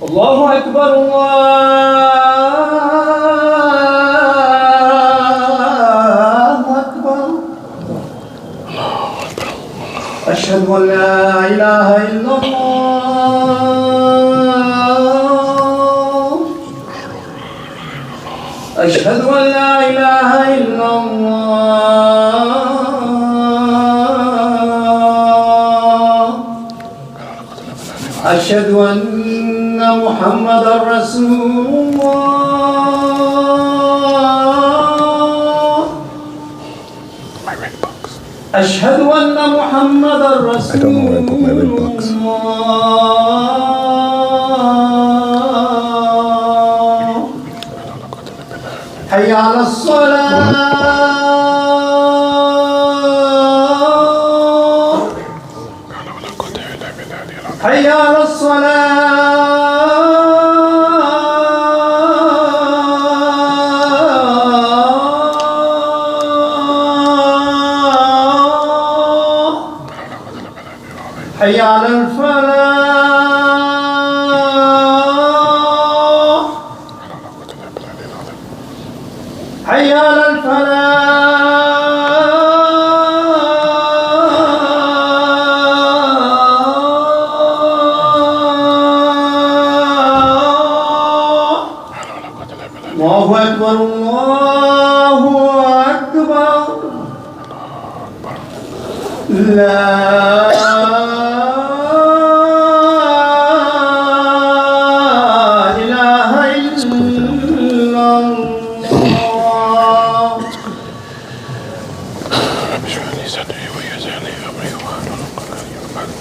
الله أكبر الله أكبر. أشهد أن لا إله إلا الله. أشهد أن لا إله إلا الله. أشهد أن محمدا رسول الله. أشهد أن محمدا رسول الله. حي على الصلاة. حي على الصلاة. حي على الفلاح. حي على الفلاح. الله أكبر الله أكبر. لا إله إلا الله. رب اشرح لي صدري ويسر لي أمري واحلل عقدة من لساني.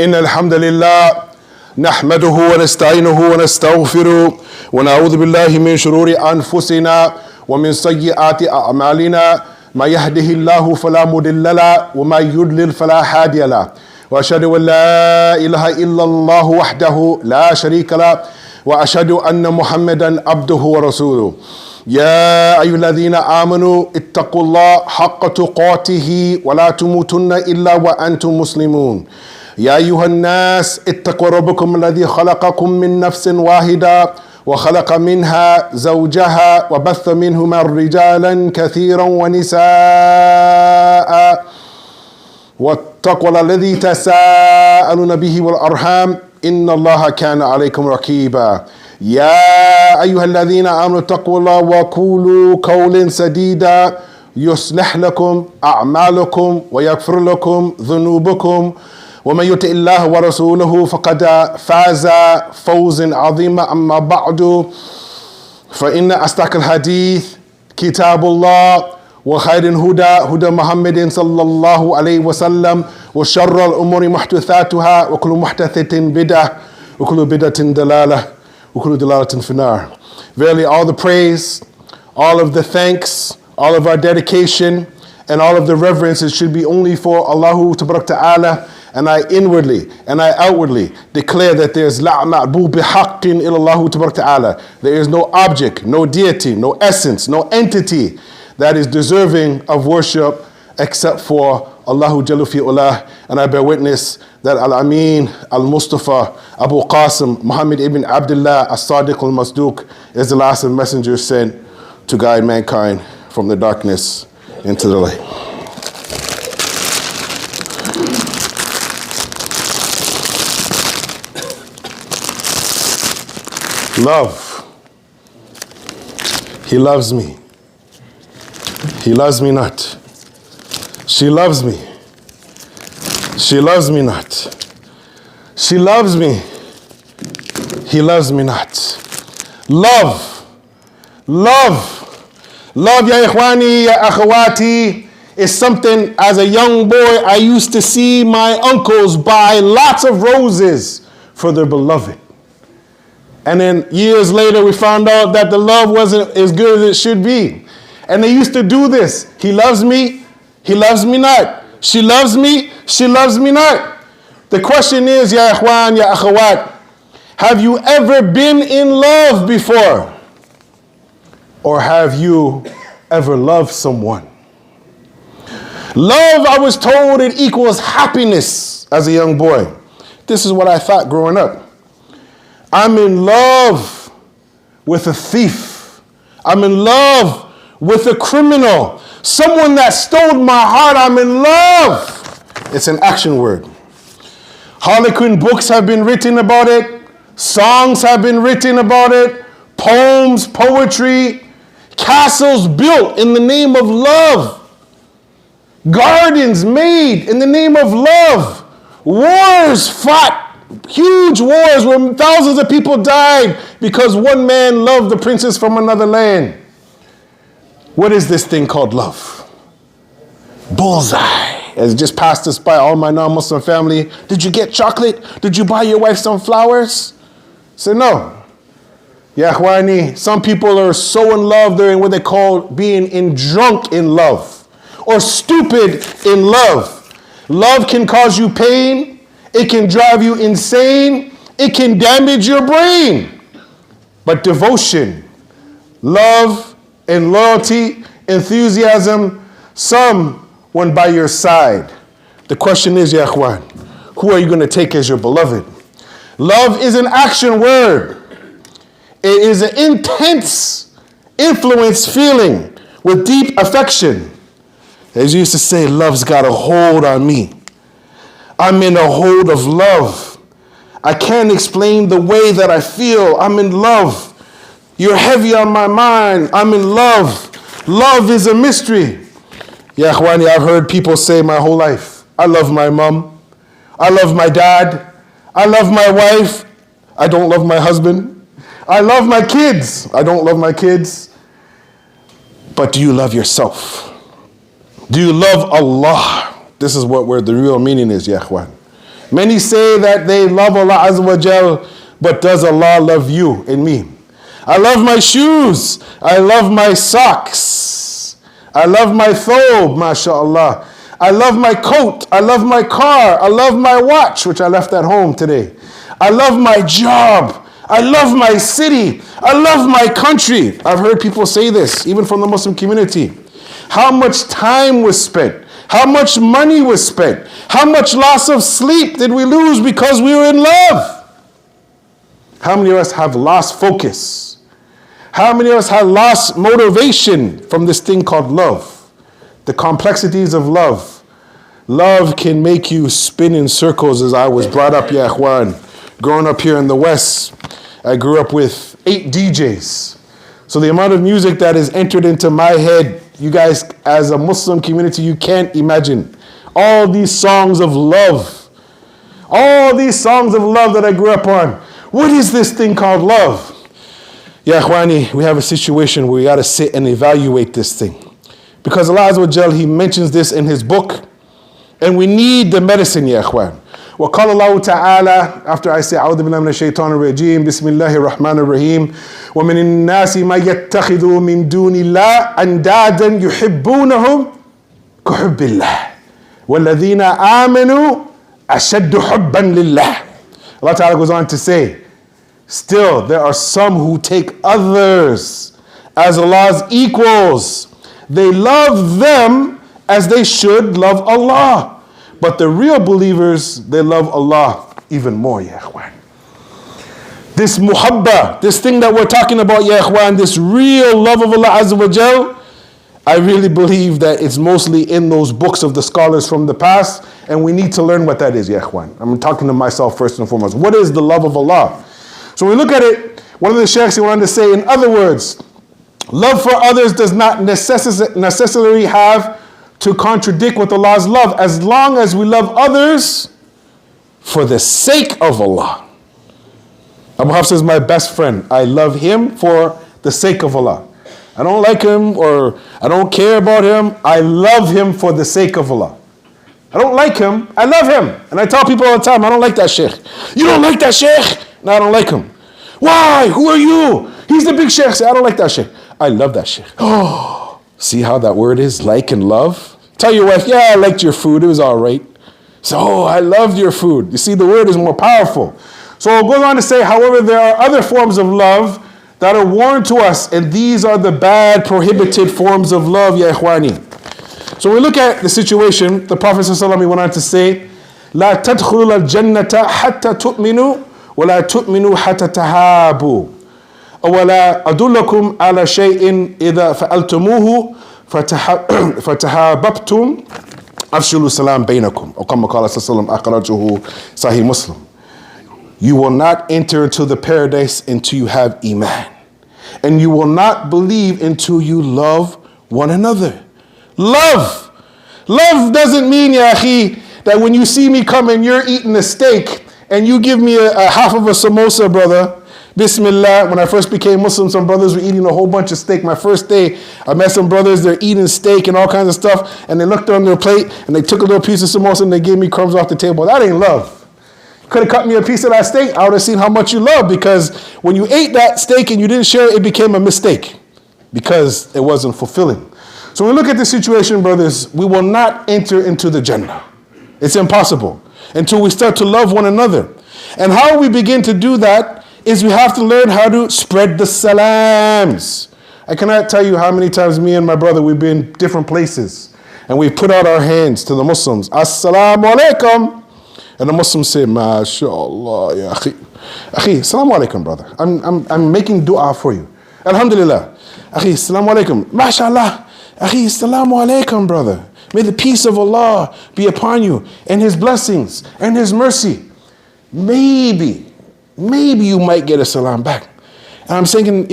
إن الحمد لله نحمده ونستعينه ونستغفره ونعوذ بالله من شرور أنفسنا ومن سيئات أعمالنا. ما يهده الله فلا مضل له وما يضلل فلا هادي له. وأشهد أن لا إله إلا الله وحده لا شريك له وأشهد أن محمدا عبده ورسوله. يا أيها الذين آمنوا اتقوا الله حق تقاته ولا تموتن إلا وأنتم مسلمون. يا أيها الناس اتقوا ربكم الذي خلقكم من نفس واحدة وخلق منها زوجها وبث منهما رجالا كثيرا ونساء واتقوا الله الذي تساءلون به والأرحام إن الله كان عليكم رقيبا. يا أيها الذين آمنوا اتقوا الله وقولوا قولا سديدا يصلح لكم أعمالكم ويغفر لكم ذنوبكم ومن يطع الله ورسوله فقد فاز فوزا عظيما. أما بعد فإن أصدق الحديث كتاب الله وخير الهدى هدى محمد صلى الله عليه وسلم وشر الأمور محدثاتها وكل محدثة بدعة وكل بدعة ضلالة وكل ضلالة في النار. Verily all the praise, all of the thanks, all of our dedication and all of the reverences should be only for Allah Ta'ala. And I inwardly and I outwardly declare that there is la ma'bud bihaqqin illallah ta'ala. There is no object, no deity, no essence, no entity that is deserving of worship except for Allahu Jalla fi'ulah. And I bear witness that Al-Amin, Al-Mustafa, Abu Qasim, Muhammad ibn Abdullah, As-Sadiq al-Masduq is the last of messengers sent to guide mankind from the darkness into the light. Love. He loves me. He loves me not. She loves me. She loves me not. She loves me. He loves me not. Love. Love. Love, ya ikhwani, ya akhawati, is something as a young boy I used to see my uncles buy lots of roses for their beloved. And then years later, we found out that the love wasn't as good as it should be. And they used to do this. He loves me not. She loves me not. The question is, ya ikhwan, ya akhawat, have you ever been in love before? Or have you ever loved someone? Love, I was told, it equals happiness as a young boy. This is what I thought growing up. I'm in love with a thief. I'm in love with a criminal. Someone that stole my heart, I'm in love. It's an action word. Harlequin books have been written about it. Songs have been written about it. Poems, poetry, castles built in the name of love. Gardens made in the name of love. Wars fought, huge wars where thousands of people died because one man loved the princess from another land. What is this thing called love? Bullseye. As it just passed us by, all my non-Muslim family, did you get chocolate? Did you buy your wife some flowers? I said, no. Ya akhwani, some people are so in love, they're in what they call being drunk in love or stupid in love. Love can cause you pain. It can drive you insane. It can damage your brain. But devotion, love, and loyalty, enthusiasm, someone by your side. The question is, ya akhwan, who are you going to take as your beloved? Love is an action word. It is an intense influence feeling with deep affection. As you used to say, love's got a hold on me. I'm in a hold of love. I can't explain the way that I feel. I'm in love. You're heavy on my mind. I'm in love. Love is a mystery. Ya akhwani, I've heard people say my whole life, I love my mom. I love my dad. I love my wife. I don't love my husband. I love my kids. I don't love my kids. But do you love yourself? Do you love Allah? This is where the real meaning is, ya akhwan. Many say that they love Allah Azza wa Jal, but does Allah love you and me? I love my shoes. I love my socks. I love my thobe, mashallah. I love my coat. I love my car. I love my watch, which I left at home today. I love my job. I love my city. I love my country. I've heard people say this, even from the Muslim community. How much time was spent? How much money was spent? How much loss of sleep did we lose because we were in love? How many of us have lost focus? How many of us have lost motivation from this thing called love? The complexities of love. Love can make you spin in circles, as I was brought up, ya akhwan. Growing up here in the West, I grew up with 8 DJs. So the amount of music that is entered into my head, you guys as a Muslim community, you can't imagine. All these songs of love. All these songs of love that I grew up on. What is this thing called love? Ya akhwani, we have a situation where we got to sit and evaluate this thing. Because Allah Azza wa Jal, He mentions this in His book. And we need the medicine, ya akhwan. وقال الله تعالى, after I say أعوذ بالله من الشيطان الرجيم بسم الله الرحمن الرحيم ومن الناس ما يتخذ من دون الله أندادا يحبونهم كحب الله والذين آمنوا أشد حبا لله. Allah Ta'ala goes on to say, still there are some who take others as Allah's equals. They love them as they should love Allah. But the real believers, they love Allah even more, ya akhwan. This muhabba, this thing that we're talking about, ya akhwan, this real love of Allah Azza wa Jal, I really believe that it's mostly in those books of the scholars from the past, and we need to learn what that is, ya akhwan. I'm talking to myself first and foremost. What is the love of Allah? So when we look at it, one of the sheikhs he wanted to say, in other words, love for others does not necessarily have to contradict with Allah's love, as long as we love others for the sake of Allah. Abu Hafs is my best friend. I love him for the sake of Allah. I don't like him or I don't care about him. I love him for the sake of Allah. I don't like him. I love him. And I tell people all the time, I don't like that sheikh. You don't like that sheikh? No, I don't like him. Why? Who are you? He's the big sheikh. Say, I don't like that sheikh. I love that sheikh. Oh, see how that word is, like and love? Tell your wife, yeah, I liked your food. It was all right. So, oh, I loved your food. You see, the word is more powerful. So it goes on to say, however, there are other forms of love that are warned to us, and these are the bad, prohibited forms of love, ya ikhwani. So we look at the situation. The Prophet ﷺ went on to say, لا تدخلوا الجنة حتى تؤمنوا ولا تؤمنوا حتى تهابوا ولا أدلكم على شيء إذا فعلتموه فتهاببتم أفشلوا السلام بينكم أو كما قال صلى الله عليه وسلم أخرجه صحيح مسلم. You will not enter into the paradise until you have iman. And you will not believe until you love one another. Love. Love doesn't mean, ya akhi, that when you see me come and you're eating a steak and you give me a half of a samosa, brother. Bismillah. When I first became Muslim, some brothers were eating a whole bunch of steak. My first day, I met some brothers, they're eating steak and all kinds of stuff. And they looked on their plate and they took a little piece of samosa and they gave me crumbs off the table. That ain't love. Could have cut me a piece of that steak, I would have seen how much you love, because when you ate that steak and you didn't share it became a mistake because it wasn't fulfilling. So when we look at this situation, brothers, we will not enter into the Jannah. It's impossible until we start to love one another. And how we begin to do that is we have to learn how to spread the salams. I cannot tell you how many times me and my brother, we've been different places and we put out our hands to the Muslims. Assalamu alaikum. And the Muslims say, MashaAllah, ya akhi. Akhi, assalamu alaikum, brother. I'm making dua for you. Alhamdulillah. Akhi, assalamu alaikum. MashaAllah. Akhi, assalamu alaikum, brother. May the peace of Allah be upon you and His blessings and His mercy. Maybe you might get a salam back. And I'm thinking,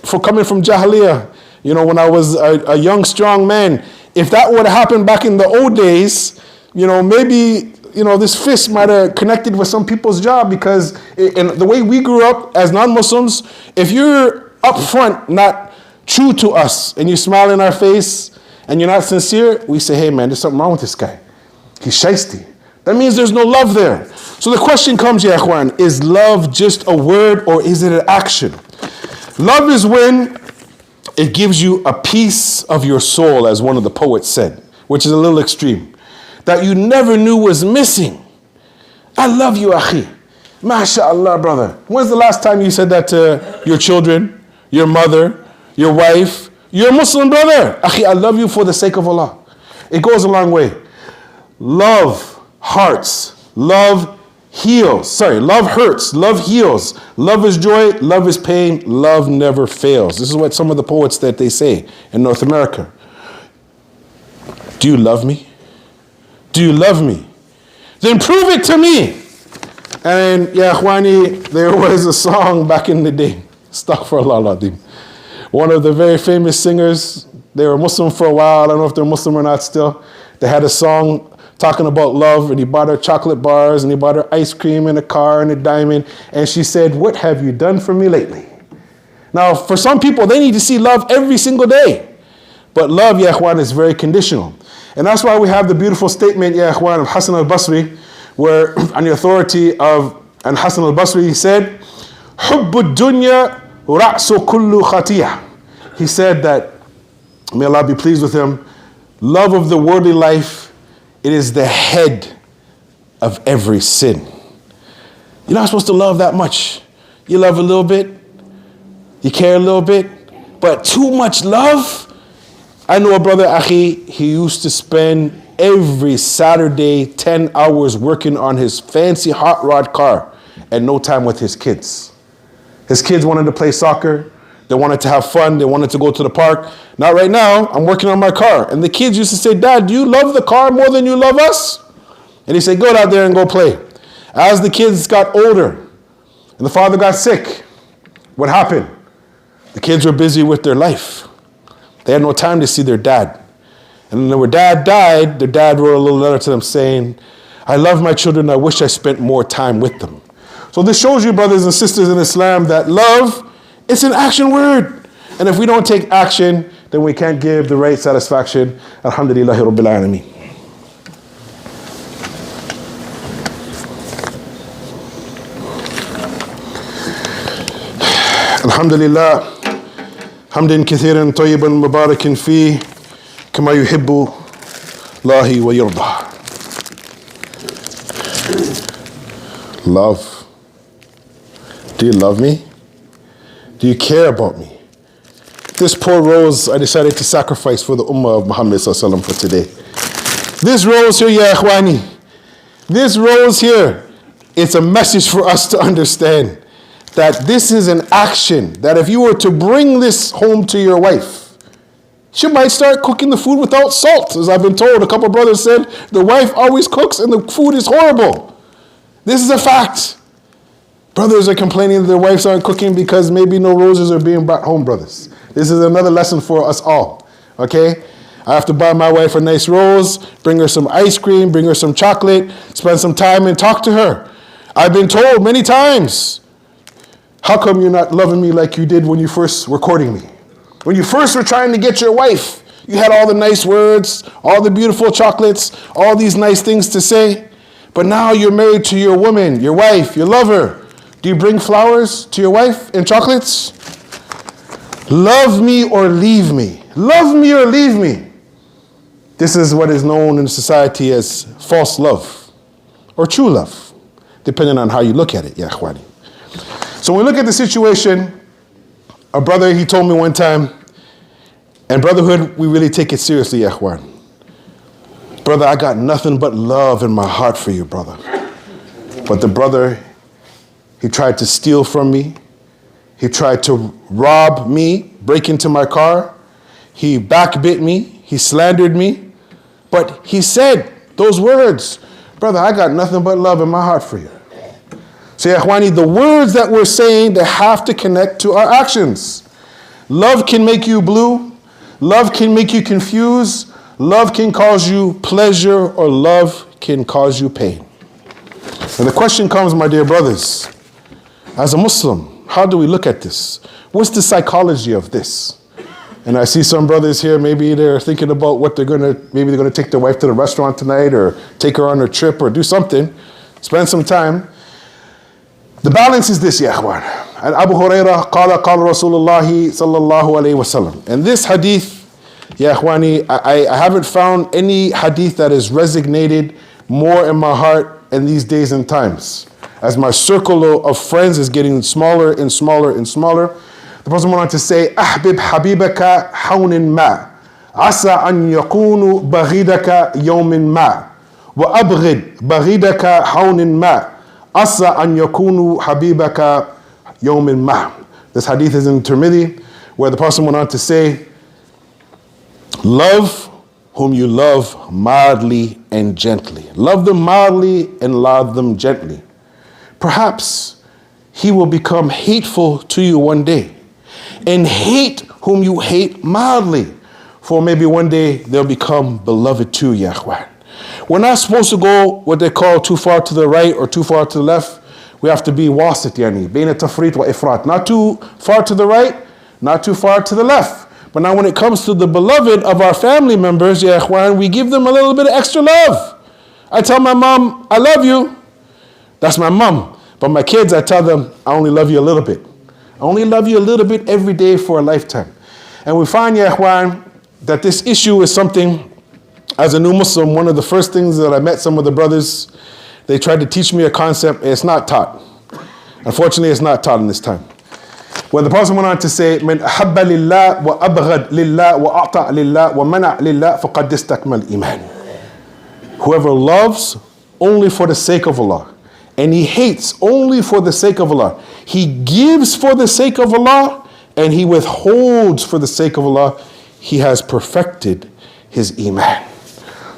for coming from Jahiliyyah, when I was a young, strong man, if that would have happened back in the old days, maybe this fist might have connected with some people's job, because in the way we grew up as non-Muslims, if you're up front, not true to us, and you smile in our face, and you're not sincere, we say, hey man, there's something wrong with this guy. He's shiesty. That means there's no love there. So the question comes, ya ikhwan, is love just a word or is it an action? Love is when it gives you a piece of your soul, as one of the poets said, which is a little extreme, that you never knew was missing. I love you, akhi. MashaAllah, brother. When's the last time you said that to your children, your mother, your wife, your Muslim brother? Akhi, I love you for the sake of Allah. It goes a long way. Love hearts. Love heals. Sorry, love hurts. Love heals. Love is joy. Love is pain. Love never fails. This is what some of the poets that they say in North America. Do you love me? Do you love me? Then prove it to me. And ya ikhwani, there was a song back in the day, Astaghfirullah al-Azim. One of the very famous singers, they were Muslim for a while, I don't know if they're Muslim or not still. They had a song talking about love, and he bought her chocolate bars, and he bought her ice cream and a car and a diamond, and she said, what have you done for me lately? Now, for some people, they need to see love every single day. But love, ya ikhwan, is very conditional. And that's why we have the beautiful statement, ya ikhwan, of Hassan al-Basri, where on the authority of Hassan al-Basri, he said, حُبُّ الدُّنْيَا رَأْسُ كُلُّ خَطِيَةٍ. He said that, may Allah be pleased with him, love of the worldly life, it is the head of every sin. You're not supposed to love that much. You love a little bit, you care a little bit, but too much love. I know a brother, akhi, he used to spend every Saturday 10 hours working on his fancy hot rod car and no time with his kids. His kids wanted to play soccer. They wanted to have fun. They wanted to go to the park. Not right now. I'm working on my car. And the kids used to say, Dad, do you love the car more than you love us? And he said, go out there and go play. As the kids got older and the father got sick, what happened? The kids were busy with their life. They had no time to see their dad. And when their dad died, their dad wrote a little letter to them saying, I love my children. I wish I spent more time with them. So this shows you, brothers and sisters in Islam, that love, it's an action word. And if we don't take action, then we can't give the right satisfaction. Alhamdulillahi Rabbil Alameen. Alhamdulillah. حمدا كثيرا طيبا مباركا فيه كما يحب الله ويرضى. Love. Do you love me? Do you care about me? This poor rose I decided to sacrifice for the ummah of Muhammad sallallahu alaihi wasallam for today. This rose here, ya ikhwani, this rose here, it's a message for us to understand that this is an action, that if you were to bring this home to your wife, she might start cooking the food without salt. As I've been told, a couple of brothers said, the wife always cooks and the food is horrible. This is a fact. Brothers are complaining that their wives aren't cooking because maybe no roses are being brought home, brothers. This is another lesson for us all, okay? I have to buy my wife a nice rose, bring her some ice cream, bring her some chocolate, spend some time and talk to her. I've been told many times, how come you're not loving me like you did when you first were courting me? When you first were trying to get your wife, you had all the nice words, all the beautiful chocolates, all these nice things to say. But now you're married to your woman, your wife, your lover. Do you bring flowers to your wife and chocolates? Love me or leave me. Love me or leave me. This is what is known in society as false love or true love, depending on how you look at it, ya ikhwani. So when we look at the situation, a brother, he told me one time, and brotherhood, we really take it seriously, ya ikhwan. Brother, I got nothing but love in my heart for you, brother. But the brother, he tried to steal from me. He tried to rob me, break into my car. He backbit me. He slandered me. But he said those words, brother, I got nothing but love in my heart for you. So, ya ikhwani, the words that we're saying, they have to connect to our actions. Love can make you blue. Love can make you confused. Love can cause you pleasure, or love can cause you pain. And the question comes, my dear brothers, as a Muslim, how do we look at this? What's the psychology of this? And I see some brothers here, maybe they're thinking about what maybe they're gonna take their wife to the restaurant tonight, or take her on a trip, or do something, spend some time. The balance is this, ya ikhwan. And Abu Hurairah, qala Rasulullah sallallahu alayhi wasallam. And this hadith, ya ikhwani, I haven't found any hadith that has resonated more in my heart in these days and times. As my circle of friends is getting smaller and smaller and smaller, the Prophet went on to say, أحبب حبيبك حون ما عسى أن يكون بغيضك يوم ما وأبغض بغيضك حون ما عسى أن يكون حبيبك يوم ما. This hadith is in Tirmidhi, where the Prophet went on to say, love whom you love mildly and gently. Love them mildly and love them gently. Perhaps he will become hateful to you one day. And hate whom you hate mildly. For maybe one day they'll become beloved too, ya ikhwan. We're not supposed to go what they call too far to the right or too far to the left. We have to be wasit, yani, bayna tafrit wa ifrat. Not too far to the right, not too far to the left. But now when it comes to the beloved of our family members, ya ikhwan, we give them a little bit of extra love. I tell my mom, I love you. That's my mom. But my kids, I tell them, I only love you a little bit. I only love you a little bit every day for a lifetime. And we find, ya ikhwan, that this issue is something, as a new Muslim, one of the first things that I met some of the brothers, they tried to teach me a concept, and it's not taught. Unfortunately, it's not taught in this time. When the Prophet went on to say, من أحب لله وأبغض لله وأعطى لله ومنع لله فقد استكمل الإيمان. Whoever loves only for the sake of Allah, and he hates only for the sake of Allah, he gives for the sake of Allah, and he withholds for the sake of Allah, he has perfected his iman.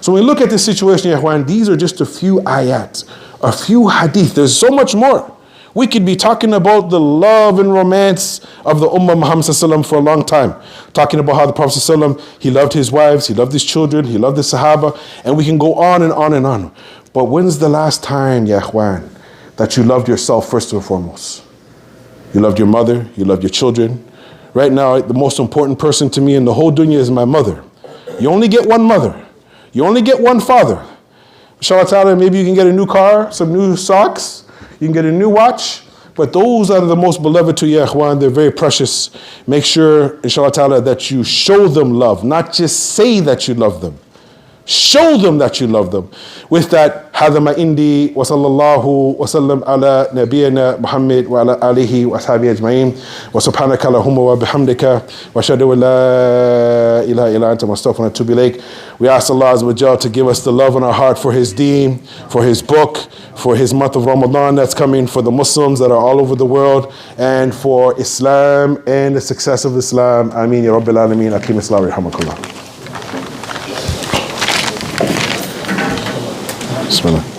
So when we look at this situation, ya ikhwan, these are just a few ayat, a few hadith. There's so much more. We could be talking about the love and romance of the Ummah Muhammad sallallahu for a long time. Talking about how the Prophet sallallahu, he loved his wives, he loved his children, he loved the Sahaba, and we can go on and on and on. But when's the last time, ya ikhwan, that you loved yourself first and foremost? You loved your mother, you loved your children. Right now, the most important person to me in the whole dunya is my mother. You only get one mother. You only get one father. Inshallah, maybe you can get a new car, some new socks, you can get a new watch, but those are the most beloved to you, ikhwan. They're very precious. Make sure, inshallah, that you show them love, not just say that you love them. Show them that you love them. With that, هذا ما عندي وصلى الله وسلم على نبينا محمد وعلى آله وأصحابه أجمعين وسبحانك اللهم وبحمدك وأشهد أن لا إله إلا أنت أستغفرك وأتوب إليك. We ask Allah Azza wa Jal to give us the love in our heart for His Deen, for His book, for His month of Ramadan that's coming, for the Muslims that are all over the world, and for Islam and the success of Islam. Ameen ya Rabbil Alameen. Aqim Islam rahmakallah. Bismillah.